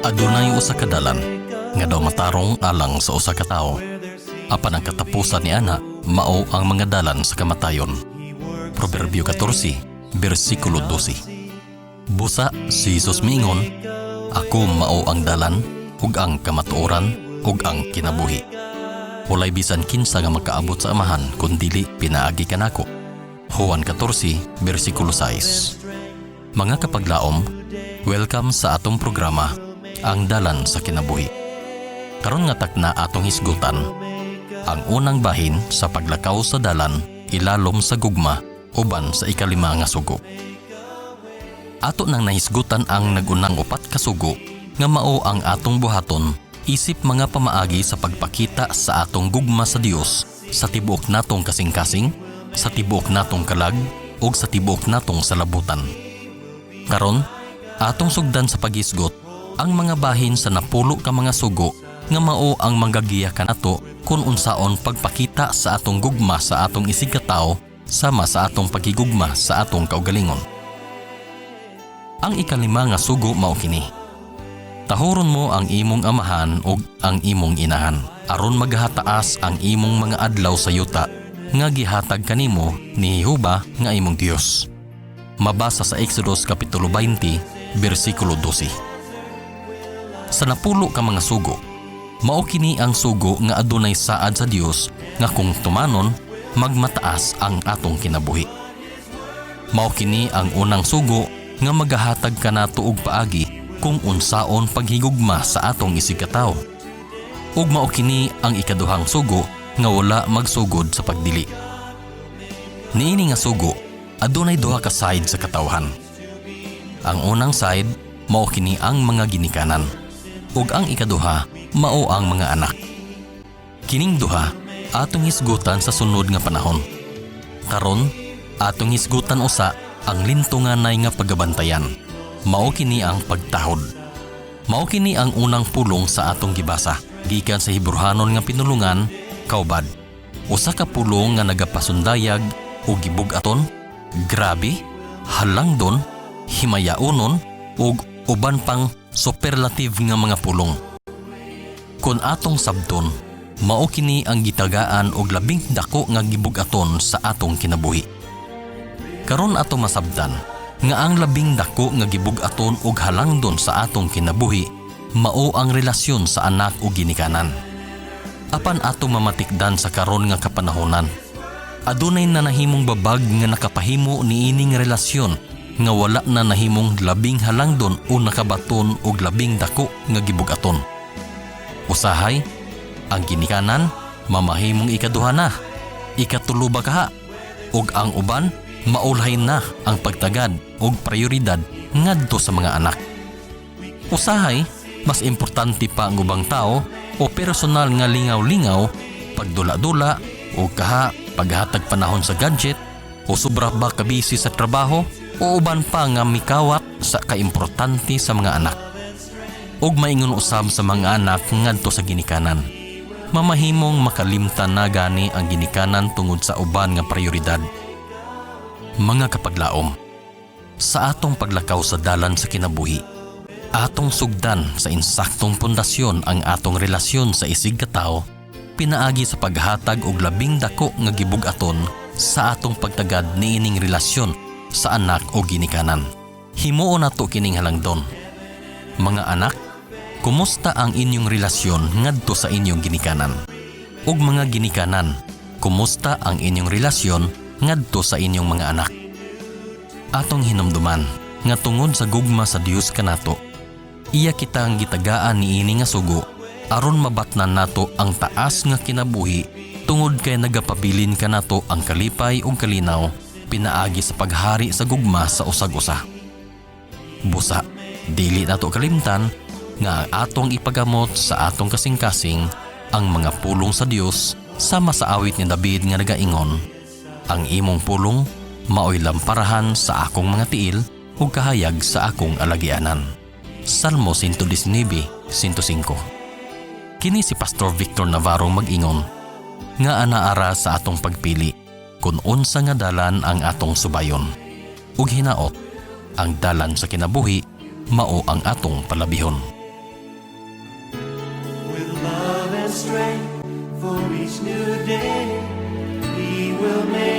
Adunay usa ka dalan nga daw matarong alang sa usa ka tawo. Apan ang katapusan ni ana mao ang mga dalan sa kamatayon. Proverbio 14, bersikulo 12. Busa si Jesus miingon, ako mao ang dalan ug ang kamatuoran ug ang kinabuhi. Walay bisan kinsa nga makaabot sa amahan kun dili pinaagi kanako. Juan 14, bersikulo 6. Mga kapaglaom, welcome sa atong programa, Ang Dalan sa Kinabuhi. Karon nga takna atong hisgutan ang unang bahin sa paglakaw sa dalan ilalom sa gugma uban sa ikalima nga sugo. Ato nang nahisgutan ang nagunang upat ka sugo nga mao ang atong buhaton isip mga pamaagi sa pagpakita sa atong gugma sa Dios sa tibuok natong kasing-kasing, sa tibuok natong kalag ug sa tibuok natong salabutan. Karon, atong sugdan sa paghisgot ang mga bahin sa napulo ka mga sugo nga mao ang manggagiya kanato kung unsaon pagpakita sa atong gugma sa atong isig ka tawo sama sa atong pagigugma sa atong kaugalingon. Ang ikalima nga sugo mao kini: tahuron mo ang imong amahan ug ang imong inahan aron maghataas ang imong mga adlaw sa yuta nga gihatag kanimo ni Jehova nga imong Dios. Mabasa sa Exodus kapitulo 20, bersikulo 12. Sa napulo ka mga sugo, mao kini ang sugo nga adunay saad sa Dios nga kung tumanon magmataas ang atong kinabuhi. Mao kini ang unang sugo nga magahatag kanato og paagi kung unsaon paghigugma sa atong isig ka tawo. Ug mao kini ang ikaduhang sugo nga wala magsugod sa pagdili. Niini nga sugo adunay duha ka side sa katawhan. Ang unang side mao kini ang mga ginikanan ug ang ikaduha mao ang mga anak. Kining duha atong hisgutan sa sunod nga panahon. Karon atong hisgutan usa ang lintunganay nga pagabantayan. Mao kini ang pagtahod. Mao kini ang unang pulong sa atong gibasa gikan sa Hebrehanon nga pinulungan, kaubad. Usa ka pulong nga nagapasundayag ug gibug-aton, grabe, halangdon, himayaonon ug uban pang superlative nga mga pulong. Kun atong sabton, mao kini ang gitagaan og labing dako nga gibug-aton sa atong kinabuhi. Karon ato masabtan nga ang labing dako nga gibug-aton og halangdon sa atong kinabuhi mao ang relasyon sa anak ug ginikanan. Apan ato mamatikdan sa karon nga kapanahonan, adunay na nahimong babag nga nakapahimo niining relasyon nga wala na nahimong labing halangdon o nakabaton og labing dako nga gibug-aton. Usahay, ang ginikanan mamahimong ikaduha na, ikatulo ba kaha, ug ang uban maulahin na ang pagtagad ug prioridad ngadto sa mga anak. Usahay, mas importante pa ang ubang tao o personal nga lingaw-lingaw, pagdula-dula o kaha paghatag panahon sa gadget o sobra ba kabisi sa trabaho o uban pa nga mikawat sa kaimportante sa mga anak. Ug maingon usab sa mga anak ngadto sa ginikanan. Mamahimong makalimtan na gani ang ginikanan tungod sa uban nga prioridad. Mga kapaglaom, sa atong paglakaw sa dalan sa kinabuhi, atong sugdan sa insaktong pundasyon ang atong relasyon sa isig ka tawo, pinaagi sa paghatag og labing dako nga gibug-aton sa atong pagtagad niining relasyon sa anak o ginikanan. Himuon nato kining halangdon. Mga anak, kumusta ang inyong relasyon ngadto sa inyong ginikanan? Ug mga ginikanan, kumusta ang inyong relasyon ngadto sa inyong mga anak? Atong hinumduman nga tungod sa gugma sa Dios kanato, iya kita ang gitagaan niini nga sugo aron mabatnan nato ang taas nga kinabuhi tungod kay nagapabilin kanato ang kalipay ug kalinaw pinaagi sa paghari sa gugma sa usag-usa. Busa, dili nato kalimtan nga ang atong ipagamot sa atong kasing-kasing ang mga pulong sa Dios sama sa awit ni David nga nagaingon, ang imong pulong maoy lamparahan sa akong mga tiil ug kahayag sa akong alagianan. Salmo 119:105. Kini si Pastor Victor Navarro mag-ingon nga anaara sa atong pagpili kung unsa nga dalan ang atong subayon. Ug hinaot, ang dalan sa kinabuhi mao ang atong palabihon. For each new day, He will make